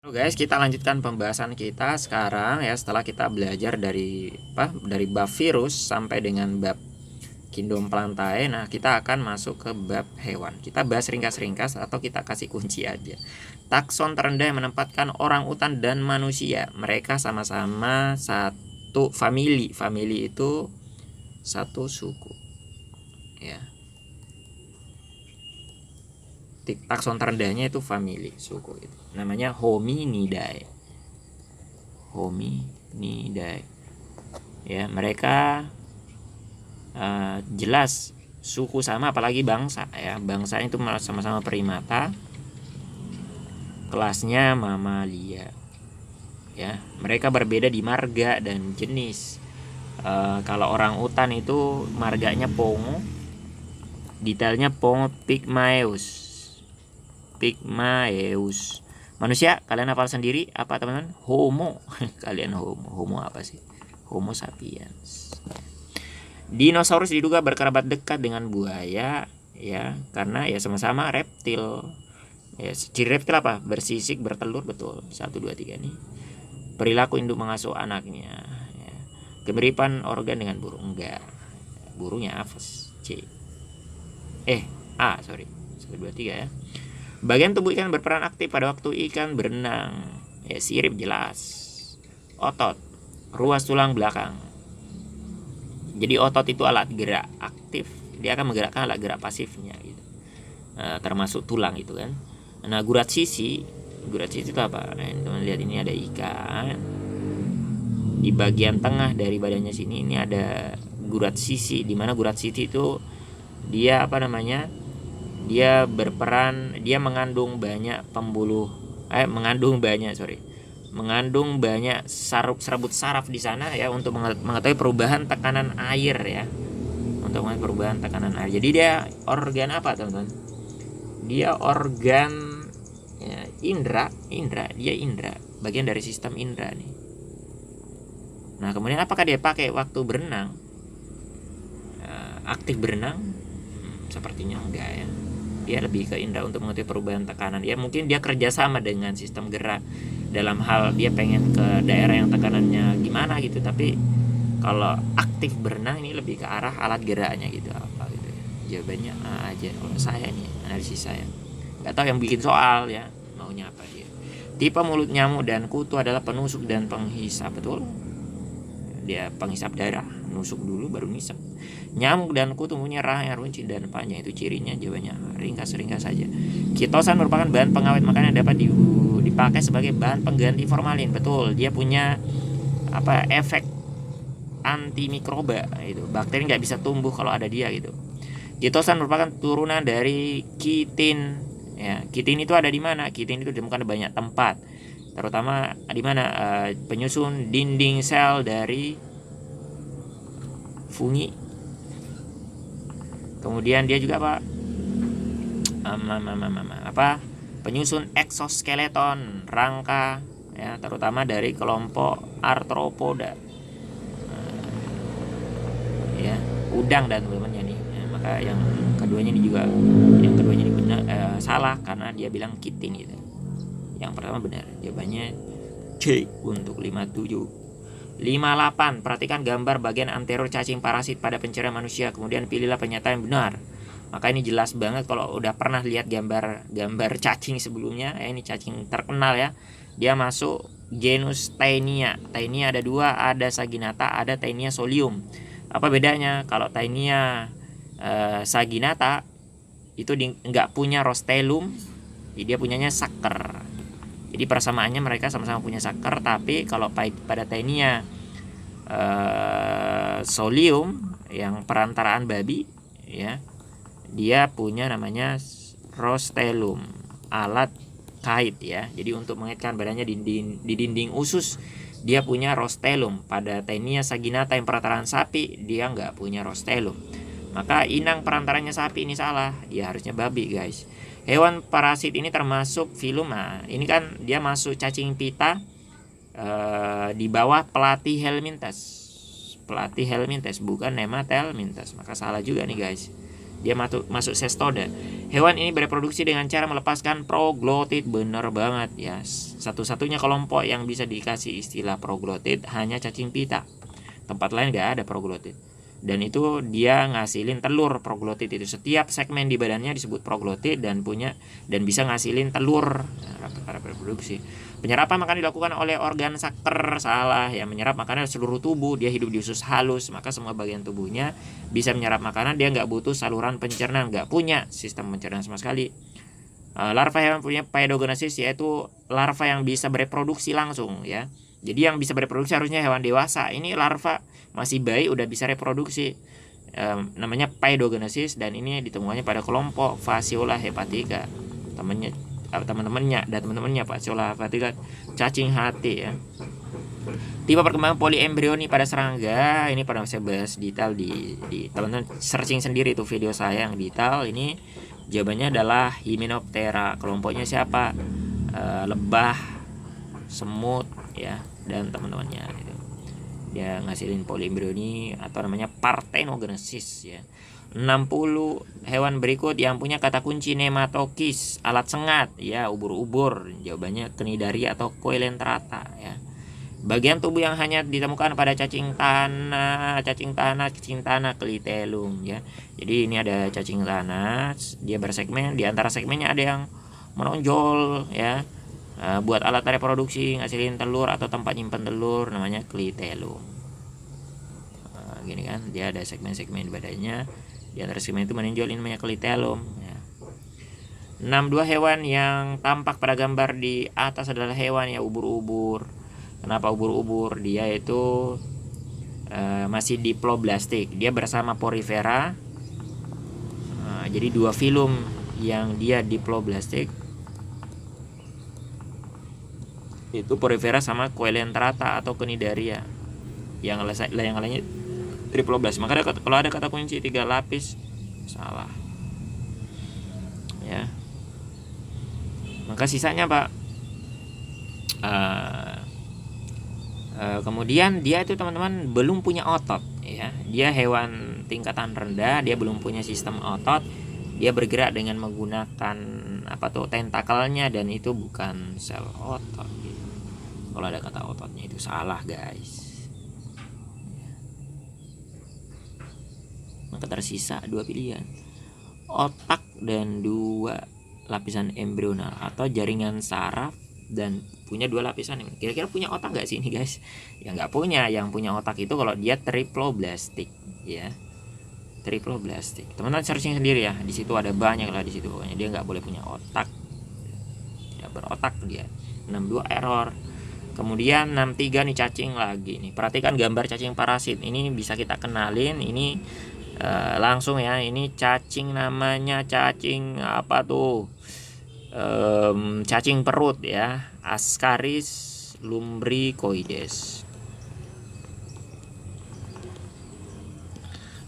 Halo guys, kita lanjutkan pembahasan kita sekarang ya. Setelah kita belajar dari bab virus sampai dengan bab kingdom plantae. Nah, kita akan masuk ke bab hewan. Kita bahas ringkas-ringkas atau kita kasih kunci aja. Takson terendah yang menempatkan orang utan dan manusia. Mereka sama-sama satu famili. Famili itu satu suku. Ya. Takson terendahnya itu famili, suku itu. Namanya Hominidae. Hominidae. Ya, mereka jelas suku sama, apalagi bangsa ya. Bangsa itu sama-sama primata. Kelasnya mamalia. Ya, mereka berbeda di marga dan jenis. Kalau orang utan itu marganya Pongo. Detailnya Pongo pygmaeus. Manusia, kalian hafal sendiri apa teman-teman? Homo. Kalian homo apa sih? Homo sapiens. Dinosaurus diduga berkerabat dekat dengan buaya ya, karena ya sama-sama reptil. Ya, ciri reptil apa? Bersisik, bertelur, betul. 1 2 3 nih. Perilaku induk mengasuh anaknya ya. Kemiripan organ dengan burung, enggak. Burungnya Aves. A, sorry. 1 2 3 ya. Bagian tubuh ikan berperan aktif pada waktu ikan berenang. Ya, sirip jelas. Otot, ruas tulang belakang. Jadi otot itu alat gerak aktif, dia akan menggerakkan alat gerak pasifnya gitu. Termasuk tulang itu kan. Nah, gurat sisi itu apa? Nah, teman lihat ini ada ikan. Di bagian tengah dari badannya sini ini ada gurat sisi, di mana gurat sisi itu dia dia berperan, dia mengandung banyak serabut saraf di sana ya, untuk mengetahui perubahan tekanan air ya, jadi dia organ apa teman-teman? Dia organ ya, indra, bagian dari sistem indra nih. Nah, kemudian apakah dia pakai waktu berenang? Aktif berenang? Sepertinya enggak ya. Dia lebih ke indra untuk mengetahui perubahan tekanan. Ya mungkin dia kerjasama dengan sistem gerak dalam hal dia pengen ke daerah yang tekanannya gimana gitu. Tapi kalau aktif berenang ini lebih ke arah alat geraknya gitu, apa gitu ya. Jawabannya A aja kalau saya nih, analisis saya. Nggak tahu yang bikin soal ya maunya apa dia. Tipe mulut nyamuk dan kutu adalah penusuk dan penghisap, betul? Dia penghisap darah, nusuk dulu baru ngisap. Nyamuk dan kutu punya rahang yang runcing dan panjang, itu cirinya. Jawabannya ringkas saja. Kitosan merupakan bahan pengawet makanan yang dapat dipakai sebagai bahan pengganti formalin, betul. Dia punya efek antimikroba itu. Bakteri nggak bisa tumbuh kalau ada dia gitu. Kitosan merupakan turunan dari kitin ya. Kitin itu ada di mana? Kitin itu ditemukan di banyak tempat, terutama di mana penyusun dinding sel dari fungi. Kemudian dia juga penyusun eksoskeleton, rangka ya, terutama dari kelompok arthropoda ya, udang dan teman-temannya nih ya. Maka yang keduanya ini benar, salah karena dia bilang kitin gitu. Yang pertama benar, jawabannya C untuk 57. 58. Perhatikan gambar bagian anterior cacing parasit pada pencernaan manusia, kemudian pilihlah pernyataan yang benar. Maka ini jelas banget kalau udah pernah lihat gambar cacing sebelumnya ya, ini cacing terkenal ya. Dia masuk genus Taenia. Taenia ada 2, ada Saginata, ada Taenia solium. Apa bedanya? Kalau Taenia Saginata itu enggak punya rostellum, dia punyanya saker. Jadi persamaannya mereka sama-sama punya saker, tapi kalau pada Taenia solium yang perantaraan babi ya, dia punya namanya rostellum, alat kait ya. Jadi untuk mengaitkan badannya di dinding usus dia punya rostellum. Pada Taenia saginata yang perantaraan sapi dia nggak punya rostellum. Maka inang perantaranya sapi ini salah, dia harusnya babi guys. Hewan parasit ini termasuk filum. Nah, ini kan dia masuk cacing pita di bawah Platyhelminthes bukan Nemathelminthes. Maka salah juga nih guys. dia masuk cestoda. Hewan ini bereproduksi dengan cara melepaskan proglotit. Bener banget ya. Satu-satunya kelompok yang bisa dikasih istilah proglotit hanya cacing pita. Tempat lain nggak ada proglotit. Dan itu dia ngasilin telur. Proglotit itu setiap segmen di badannya disebut proglotit dan bisa ngasilin telur. Nah, para reproduksi. Penyerapan makanan dilakukan oleh organ sakter. Salah ya, menyerap makanan seluruh tubuh. Dia hidup di usus halus, maka semua bagian tubuhnya bisa menyerap makanan. Dia nggak butuh saluran pencernaan, nggak punya sistem pencernaan sama sekali. Larva hewan punya paedogenesis, yaitu larva yang bisa bereproduksi langsung ya. Jadi yang bisa bereproduksi harusnya hewan dewasa. Ini larva masih bayi udah bisa reproduksi. Namanya paedogenesis, dan ini ditemukannya pada kelompok Phaseola hepatica. Teman-temannya Phaseola hepatica, cacing hati ya. Tipe perkembangan polyembrioni pada serangga, ini pada saya bahas detail di teman-teman searching sendiri itu video saya yang detail. Ini jawabannya adalah Hymenoptera. Kelompoknya siapa? Lebah, semut ya, dan teman-temannya gitu. Dia ngasilin polyembrioni atau namanya parthenogenesis ya. 60 hewan berikut yang punya kata kunci nematokis, alat sengat ya, ubur-ubur. Jawabannya Cnidaria atau Coelenterata ya. Bagian tubuh yang hanya ditemukan pada cacing tanah Clitellum ya. Jadi ini ada cacing tanah, dia bersegmen, di antara segmennya ada yang menonjol ya. Buat alat reproduksi, ngasilin telur atau tempat nyimpan telur, namanya Clitellum. Gini kan, dia ada segmen-segmen badannya, di antara segmen itu menonjol, ini namanya Clitellum ya. 62 hewan yang tampak pada gambar di atas adalah hewan ya ubur-ubur. Kenapa ubur-ubur? Dia itu masih diploblastik. Dia bersama porifera. Jadi dua filum yang dia diploblastik itu porifera sama Coelenterata atau Cnidaria. Yang lainnya triploblastik. Maka kalau ada kata kunci 3 lapis, salah. Ya. Maka sisanya Pak. Kemudian dia itu teman-teman belum punya otot ya. Dia hewan tingkatan rendah, dia belum punya sistem otot. Dia bergerak dengan menggunakan tentakelnya, dan itu bukan sel otot gitu. Kalau ada kata ototnya itu salah guys. Maka tersisa 2 pilihan, otak dan 2 lapisan embrional, atau jaringan saraf dan punya 2 lapisan. Kira-kira punya otak nggak sih ini guys? Ya nggak punya. Yang punya otak itu kalau dia triploblastik ya, triploblastik. Teman-teman searching sendiri ya, di situ ada banyak lah di situ. Pokoknya dia nggak boleh punya otak, tidak berotak dia. 62 error. Kemudian 63 nih cacing lagi nih. Perhatikan gambar cacing parasit ini, bisa kita kenalin. Ini langsung ya, ini cacing, namanya cacing apa tuh? Cacing perut ya, Ascaris lumbricoides.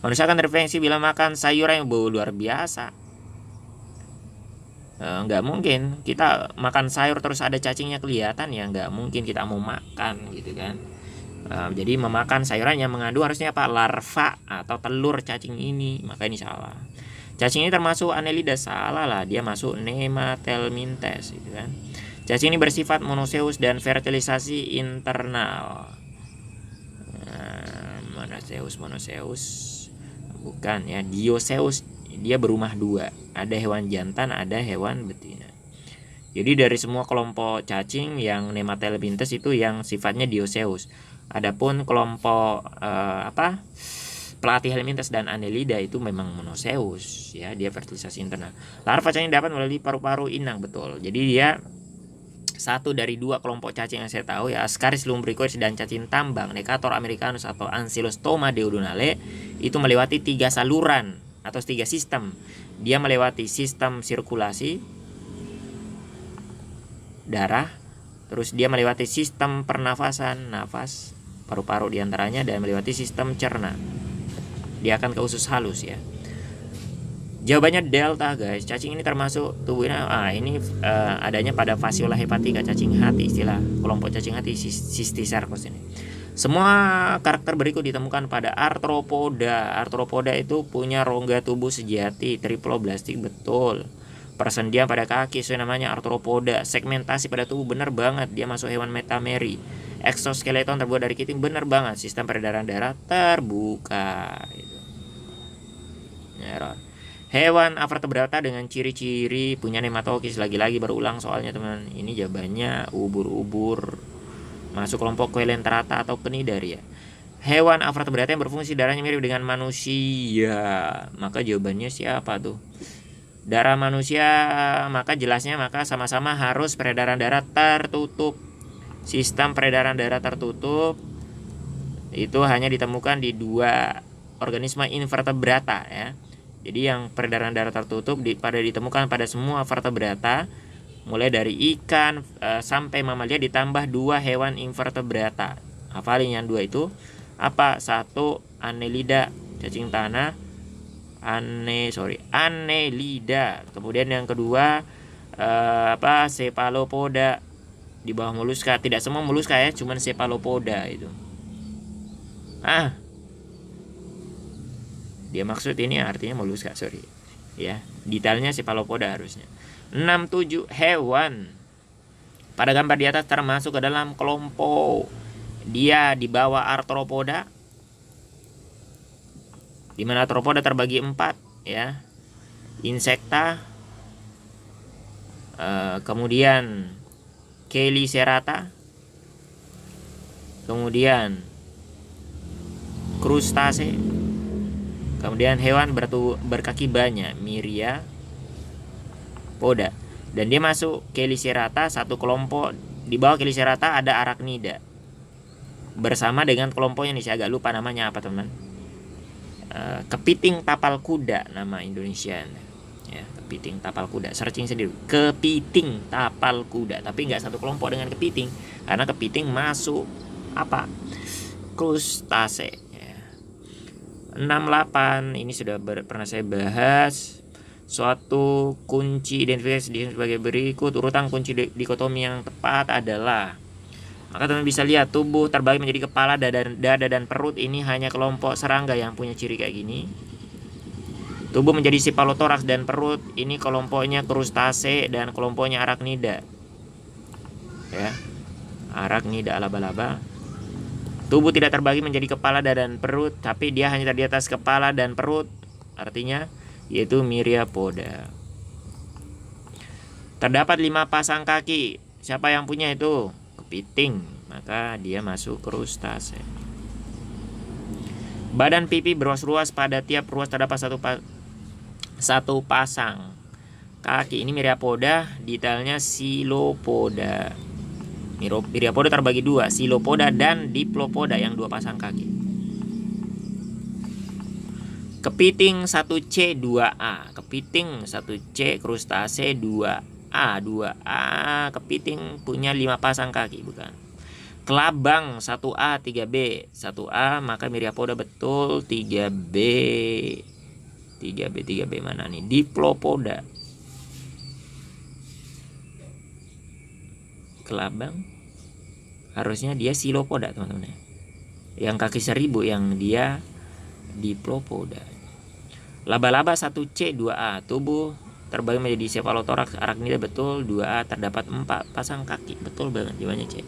Manusia akan terinfeksi bila makan sayuran yang bau luar biasa. Nggak mungkin kita makan sayur terus ada cacingnya kelihatan ya, nggak mungkin kita mau makan gitu kan. Jadi memakan sayuran yang mengandung harusnya apa? Larva atau telur cacing ini. Maka ini salah. Cacing ini termasuk Annelida, salah lah, dia masuk Nematelmintes gitu kan. Cacing ini bersifat monoseus dan fertilisasi internal. Monoseus bukan ya, dioseus, dia berumah 2. Ada hewan jantan, ada hewan betina. Jadi dari semua kelompok cacing, yang Nematelmintes itu yang sifatnya dioseus. Adapun kelompok Platyhelminthes dan Annelida itu memang monoseus ya, dia fertilisasi internal. Larva cacing dapat melalui paru-paru inang, betul. Jadi dia satu dari 2 kelompok cacing yang saya tahu ya, Ascaris lumbricoides dan cacing tambang Necator americanus atau Ancylostoma deodonale, itu melewati 3 saluran atau 3 sistem. Dia melewati sistem sirkulasi darah, terus dia melewati sistem pernafasan, nafas, paru-paru diantaranya, dan melewati sistem cerna. Dia akan ke usus halus ya. Jawabannya delta guys. Cacing ini termasuk tubuhnya ini adanya pada Phaseola hepatica, cacing hati, istilah kelompok cacing hati Cysticercus ini. Semua karakter berikut ditemukan pada arthropoda. Arthropoda itu punya rongga tubuh sejati, triploblastik betul. Persendian pada kaki sesuai namanya arthropoda. Segmentasi pada tubuh bener banget, dia masuk hewan metameri. Exoskeleton terbuat dari kepiting bener banget. Sistem peredaran darah terbuka. Error. Hewan avertebrata dengan ciri-ciri punya nematokis. Lagi-lagi berulang soalnya teman. Ini jawabannya ubur-ubur. Masuk kelompok Coelenterata atau Cnidaria. Hewan avertebrata yang berfungsi darahnya mirip dengan manusia. Maka jawabannya siapa tuh? Darah manusia, maka jelasnya maka sama-sama harus peredaran darah tertutup. Sistem peredaran darah tertutup itu hanya ditemukan di 2 organisme invertebrata ya. Jadi yang peredaran darah tertutup ditemukan pada semua vertebrata, mulai dari ikan sampai mamalia ditambah 2 hewan invertebrata. Hafalin yang 2 itu apa? 1 Annelida, cacing tanah. Annelida. Kemudian yang kedua Cephalopoda di bawah moluska. Tidak semua moluska ya, cuman Cephalopoda itu. Dia maksud ini artinya moluska, sorry. Ya, detailnya Cephalopoda harusnya. 67 hewan pada gambar di atas termasuk ke dalam kelompok. Dia di bawah arthropoda. Di mana arthropoda terbagi 4 ya. Insecta, kemudian Chelicerata, kemudian krustase, kemudian hewan berkaki banyak, Myriapoda. Dan dia masuk Chelicerata, satu kelompok. Di bawah Chelicerata ada Arachnida. Bersama dengan kelompoknya nih, saya agak lupa namanya apa teman. Kepiting tapal kuda nama Indonesia. Ya, kepiting tapal kuda. Searching sendiri. Kepiting tapal kuda. Tapi nggak satu kelompok dengan kepiting. Karena kepiting masuk apa? Krustase. 68 ini sudah pernah saya bahas. Suatu kunci identifikasi sebagai berikut. Urutan kunci dikotomi yang tepat adalah, maka teman bisa lihat tubuh terbagi menjadi kepala, dada dan perut. Ini hanya kelompok serangga yang punya ciri kayak gini. Tubuh menjadi cephalothoraks dan perut. Ini kelompoknya krustase dan kelompoknya arachnida. Ya, arachnida laba-laba. Tubuh tidak terbagi menjadi kepala, dada dan perut, tapi dia hanya terdiri atas kepala dan perut. Artinya yaitu Myriapoda. Terdapat 5 pasang kaki. Siapa yang punya itu? Kepiting. Maka dia masuk krustase. Badan pipi beruas-ruas, pada tiap ruas terdapat satu pasang kaki. Ini Myriapoda, detailnya Silopoda. Myriapoda terbagi 2, Silopoda dan Diplopoda yang 2 pasang kaki. Kepiting 1C 2A. Kepiting 1C, krustase 2A. 2A kepiting punya 5 pasang kaki, bukan. Kelabang 1A 3B. 1A maka Myriapoda betul. 3B mana nih? Diplopoda. Kelabang harusnya dia Silopoda teman-teman. Yang kaki 1000 yang dia Diplopoda. Laba-laba 1C 2A. Tubuh terbagi menjadi cephalothoraks, arachnida betul. 2A terdapat 4 pasang kaki. Betul banget, jawabannya C.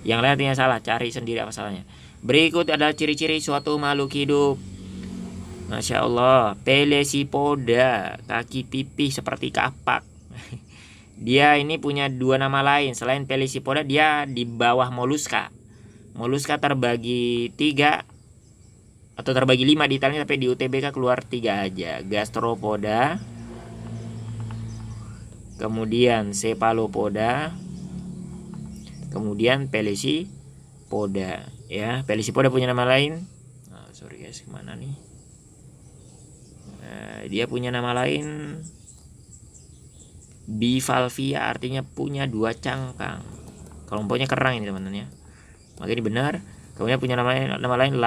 Yang lain artinya salah, cari sendiri apa salahnya. Berikut adalah ciri-ciri suatu makhluk hidup. Masya Allah. Pelesipoda, kaki pipih seperti kapak. Dia ini punya 2 nama lain. Selain Pelesipoda, dia di bawah moluska. Moluska terbagi 3 atau terbagi 5 detailnya, tapi di UTBK keluar 3 aja. Gastropoda, kemudian Cephalopoda, kemudian Pelesipoda. Ya, Pelesipoda punya nama lain. Sorry guys, kemana nih? Dia punya nama lain Bivalvia, artinya punya 2 cangkang. Kelompoknya kerang ini teman-teman ya. Maka ini benar. Kemudian punya nama lain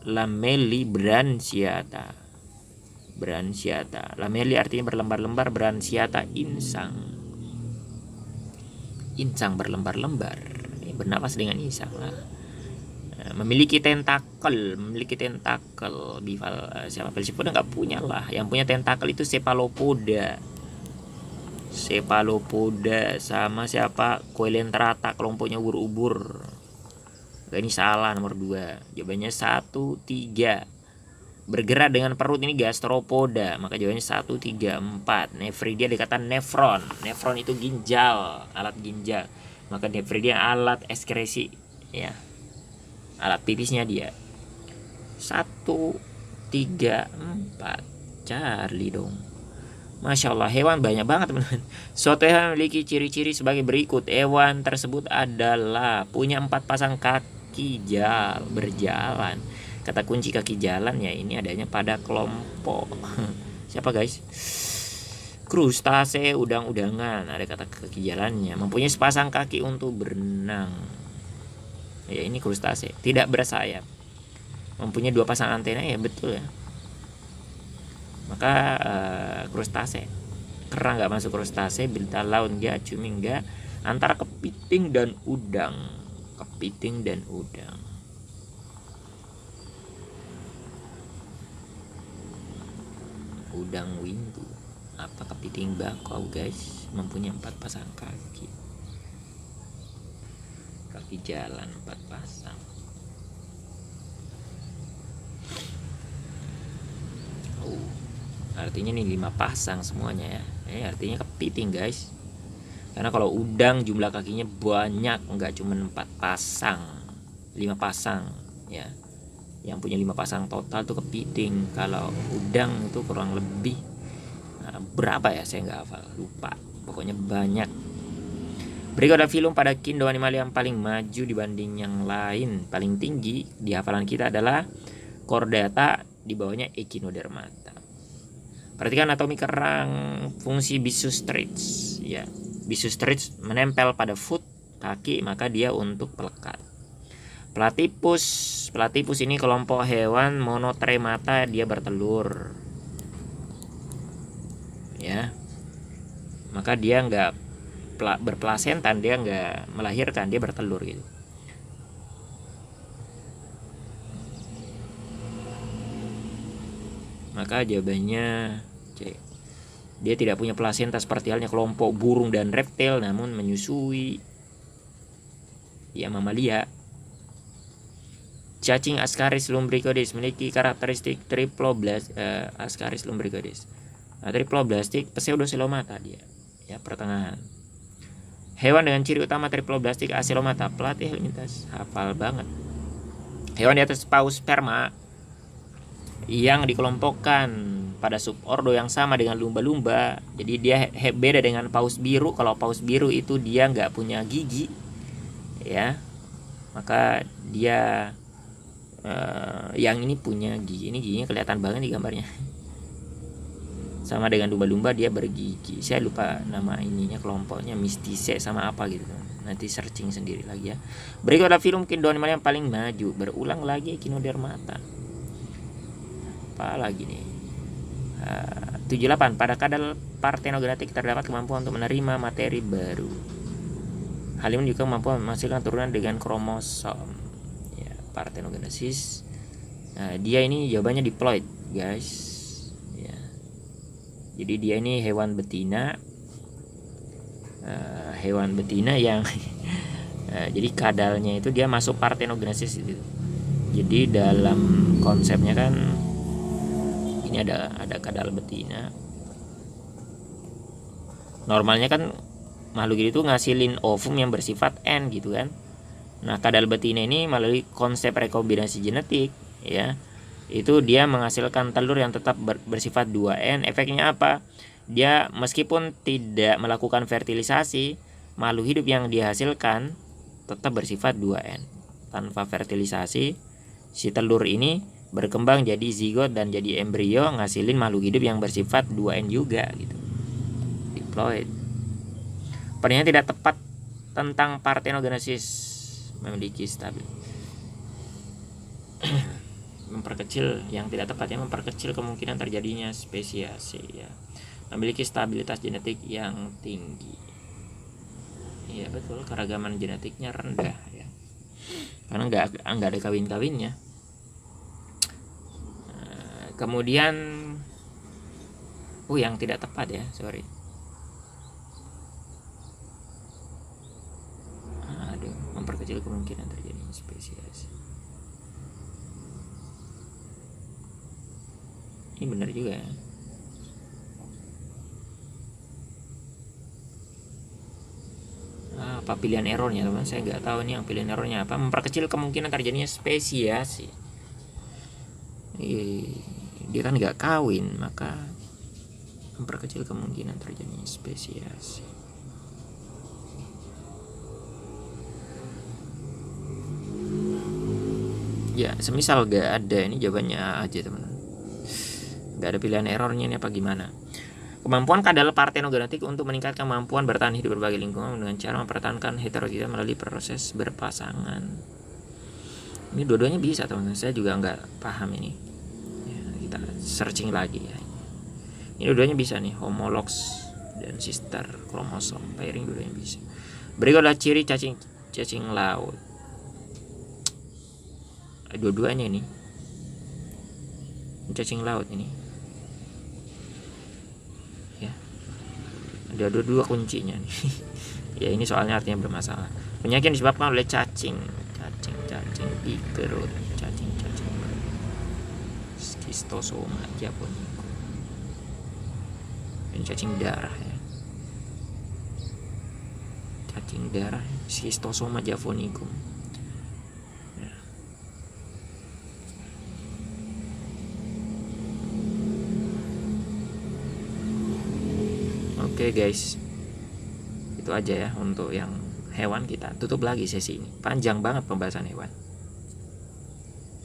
Lamelli branchiata. Lamelli artinya berlembar-lembar, branchiata insang. Insang berlembar-lembar. Ini bernapas dengan lisan lah. Memiliki tentakel, siapa Pelecypoda nggak punya lah. Yang punya tentakel itu Cephalopoda sama siapa Coelenterata, kelompoknya ubur-ubur. Ini salah nomor 2. Jawabannya 1, 3. Bergerak dengan perut ini Gastropoda, maka jawabannya 1, 3, 4. Nephridia dikatakan nefron. Nefron itu ginjal, alat ginjal. Maka nephridia alat ekskresi, ya. Alat pipisnya dia. 1, 3, 4. Charlie dong. Masya Allah, hewan banyak banget teman-teman. Suatu hewan memiliki ciri-ciri sebagai berikut. Hewan tersebut adalah punya 4 pasang kaki berjalan. Kata kunci kaki jalan ya ini adanya pada kelompok siapa guys? Krustase, udang-udangan. Ada kata kaki jalannya. Mempunyai sepasang kaki untuk berenang. Ya ini krustase. Tidak bersayap. Mempunyai 2 pasang antena, ya betul ya. Maka krustase. Kerang nggak masuk krustase, bintang laut nggak, cumi nggak. Antara kepiting dan udang. Udang windu. Apa kepiting bakau guys? Mempunyai 4 pasang kaki. Kaki jalan 4 pasang. Artinya nih 5 pasang semuanya ya. Artinya kepiting guys. Karena kalau udang jumlah kakinya banyak, enggak cuma 4 pasang, 5 pasang ya. Yang punya 5 pasang total tuh kepiting. Kalau udang itu kurang lebih berapa ya, saya nggak hafal, lupa. Pokoknya banyak. Berikut ada filum pada Kindo animal yang paling maju dibanding yang lain. Paling tinggi di hafalan kita adalah Chordata, di bawahnya Echinodermata. Perhatikan anatomi kerang, fungsi bisustrix ya. Bisustrix menempel pada foot, kaki, maka dia untuk pelekat. Platypus ini kelompok hewan monotremata, dia bertelur ya. Maka dia nggak berplasenta, dia nggak melahirkan, dia bertelur gitu. Maka jawabannya C. Dia tidak punya plasenta seperti halnya kelompok burung dan reptil, namun menyusui ya mamalia. Cacing Ascaris lumbricoides memiliki karakteristik Ascaris lumbricoides. Triploblastik pseudocelomata dia ya, pertengahan. Hewan dengan ciri utama triploblastik acelomata, platyhelminthes, hafal banget. Hewan di atas paus sperma yang dikelompokkan pada subordo yang sama dengan lumba-lumba. Jadi dia beda dengan paus biru. Kalau paus biru itu dia nggak punya gigi ya, maka dia yang ini punya gigi. Ini giginya kelihatan banget di gambarnya. Sama dengan lumba-lumba, dia bergigi. Saya lupa nama ininya, kelompoknya Mystice sama apa gitu. Nanti searching sendiri lagi ya. Berikut ada film Kindo animal yang paling maju. Berulang lagi Echinodermata. Apa lagi nih? 78. Pada kadal partenogenetik terdapat kemampuan untuk menerima materi baru. Hal ini juga mampu menghasilkan turunan dengan kromosom. Ya, partenogenesis. Nah, dia ini jawabannya diploid, guys. Ya. Jadi dia ini hewan betina. Yang jadi kadalnya itu dia masuk partenogenesis itu. Jadi dalam konsepnya kan ini ada kadal betina. Normalnya kan makhluk itu ngasilin ovum yang bersifat N gitu kan. Nah, kadal betina ini melalui konsep rekombinasi genetik ya, itu dia menghasilkan telur yang tetap bersifat 2N. Efeknya apa? Dia meskipun tidak melakukan fertilisasi, makhluk hidup yang dihasilkan tetap bersifat 2N. Tanpa fertilisasi, si telur ini berkembang jadi zigot dan jadi embrio, ngasilin makhluk hidup yang bersifat 2N juga gitu. Diploid. Pertanyaan tidak tepat tentang partenogenesis memiliki stabil. Memperkecil yang tidak tepatnya memperkecil kemungkinan terjadinya spesiasi ya. Memiliki stabilitas genetik yang tinggi. Iya betul, keragaman genetiknya rendah ya, karena nggak ada kawin-kawinnya. Kemudian yang tidak tepat ya, sorry. Memperkecil kemungkinan terjadinya spesiasi. Ini benar juga ya. Apa pilihan errornya teman? Saya nggak tahu nih yang pilihan errornya apa. Memperkecil kemungkinan terjadinya spesiasi. Dia kan nggak kawin, maka memperkecil kemungkinan terjadinya spesiasi. Ya, semisal gak ada, ini jawabannya aja teman. Gak ada pilihan errornya ini apa gimana. Kemampuan kadal partenogenetik untuk meningkatkan kemampuan bertahan hidup berbagai lingkungan dengan cara mempertahankan heterogenitas melalui proses berpasangan. Ini dua-duanya bisa teman-teman, saya juga nggak paham ini ya, kita searching lagi ya. Ini dua-duanya bisa nih, homologs dan sister kromosom pairing dua-duanya bisa. Berikut adalah ciri cacing laut. Dua-duanya ini cacing laut ini ya, ada dua kuncinya nih. Ya ini soalnya artinya bermasalah. Penyakit disebabkan oleh cacing di perut, cacing Schistosoma japonicum. Ini cacing darah ya, cacing darah Schistosoma japonicum. Oke guys, itu aja ya untuk yang hewan. Kita tutup lagi sesi ini, panjang banget pembahasan hewan.